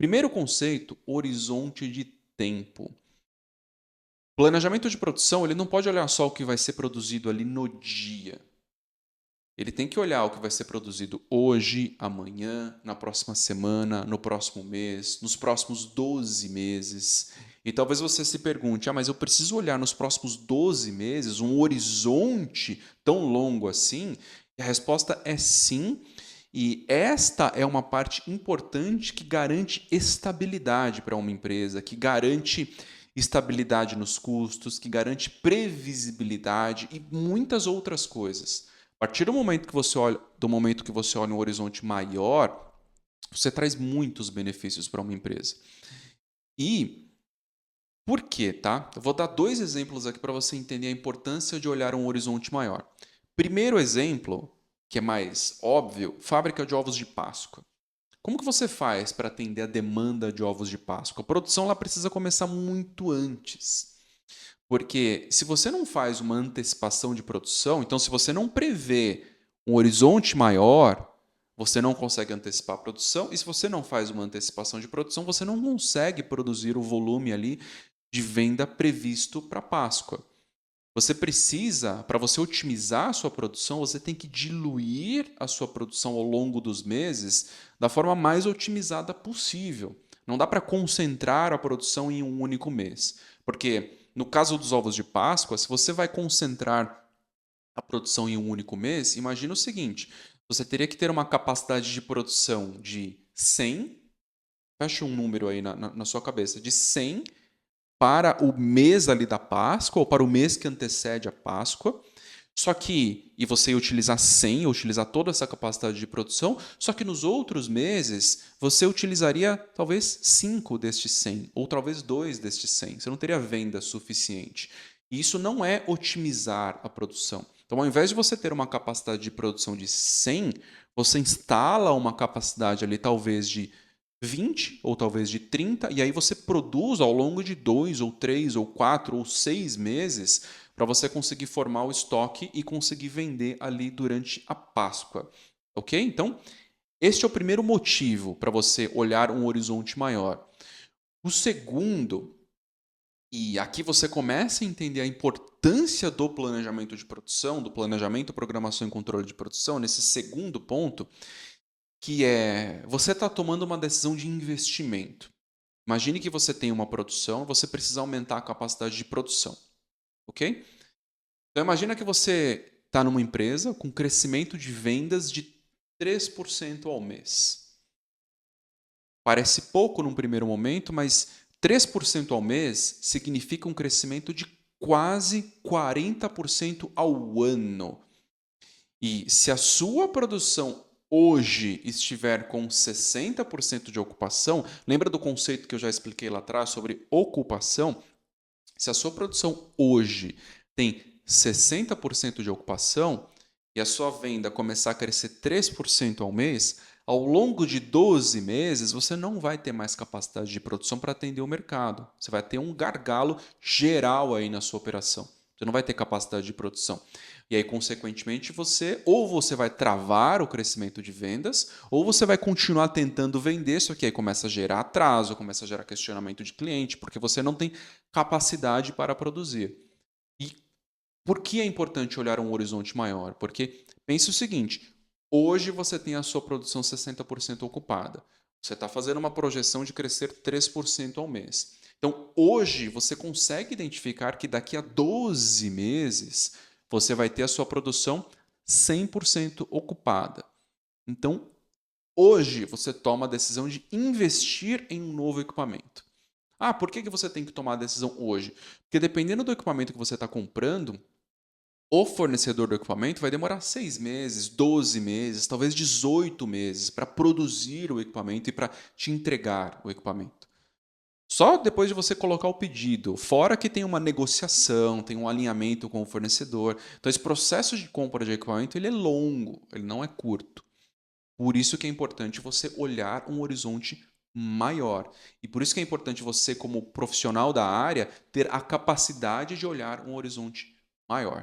Primeiro conceito, horizonte de tempo. Planejamento de produção, ele não pode olhar só o que vai ser produzido ali no dia. Ele tem que olhar o que vai ser produzido hoje, amanhã, na próxima semana, no próximo mês, nos próximos 12 meses. E talvez você se pergunte, mas eu preciso olhar nos próximos 12 meses um horizonte tão longo assim? E a resposta é sim. E esta é uma parte importante que garante estabilidade para uma empresa, que garante estabilidade nos custos, que garante previsibilidade e muitas outras coisas. A partir do momento que você olha um horizonte maior, você traz muitos benefícios para uma empresa. E por quê, tá? Eu vou dar dois exemplos aqui para você entender a importância de olhar um horizonte maior. Primeiro exemplo, que é mais óbvio, fábrica de ovos de Páscoa. Como que você faz para atender a demanda de ovos de Páscoa? A produção lá precisa começar muito antes. Porque se você não faz uma antecipação de produção, então se você não prevê um horizonte maior, você não consegue antecipar a produção, e se você não faz uma antecipação de produção, você não consegue produzir o volume ali de venda previsto para Páscoa. Você precisa, para você otimizar a sua produção, você tem que diluir a sua produção ao longo dos meses da forma mais otimizada possível. Não dá para concentrar a produção em um único mês. Porque, no caso dos ovos de Páscoa, se você vai concentrar a produção em um único mês, imagina o seguinte: você teria que ter uma capacidade de produção de 100, fecha um número aí na sua cabeça, de 100 para o mês ali da Páscoa ou para o mês que antecede a Páscoa. Só que, e você ia utilizar 100, utilizar toda essa capacidade de produção, só que nos outros meses você utilizaria talvez 5 destes 100, ou talvez 2 destes 100. Você não teria venda suficiente. E isso não é otimizar a produção. Então, ao invés de você ter uma capacidade de produção de 100, você instala uma capacidade ali talvez de 20 ou talvez de 30, e aí você produz ao longo de 2 ou 3 ou 4 ou 6 meses para você conseguir formar o estoque e conseguir vender ali durante a Páscoa. Ok? Então, este é o primeiro motivo para você olhar um horizonte maior. O segundo, e aqui você começa a entender a importância do planejamento de produção, do planejamento, programação e controle de produção, nesse segundo ponto, que é você está tomando uma decisão de investimento. Imagine que você tem uma produção, você precisa aumentar a capacidade de produção, ok? Então imagina que você está numa empresa com crescimento de vendas de 3% ao mês. Parece pouco num primeiro momento, mas 3% ao mês significa um crescimento de quase 40% ao ano. E se a sua produção hoje estiver com 60% de ocupação, lembra do conceito que eu já expliquei lá atrás sobre ocupação? Se a sua produção hoje tem 60% de ocupação e a sua venda começar a crescer 3% ao mês, ao longo de 12 meses você não vai ter mais capacidade de produção para atender o mercado. Você vai ter um gargalo geral aí na sua operação. Você não vai ter capacidade de produção. E aí, consequentemente, você vai travar o crescimento de vendas, ou você vai continuar tentando vender, só que aí começa a gerar atraso, começa a gerar questionamento de cliente, porque você não tem capacidade para produzir. E por que é importante olhar um horizonte maior? Porque pense o seguinte: hoje você tem a sua produção 60% ocupada. Você está fazendo uma projeção de crescer 3% ao mês. Então, hoje você consegue identificar que daqui a 12 meses você vai ter a sua produção 100% ocupada. Então, hoje você toma a decisão de investir em um novo equipamento. Ah, por que você tem que tomar a decisão hoje? Porque dependendo do equipamento que você está comprando, o fornecedor do equipamento vai demorar 6 meses, 12 meses, talvez 18 meses para produzir o equipamento e para te entregar o equipamento. Só depois de você colocar o pedido, fora que tem uma negociação, tem um alinhamento com o fornecedor. Então esse processo de compra de equipamento ele é longo, ele não é curto. Por isso que é importante você olhar um horizonte maior. E por isso que é importante você, como profissional da área, ter a capacidade de olhar um horizonte maior.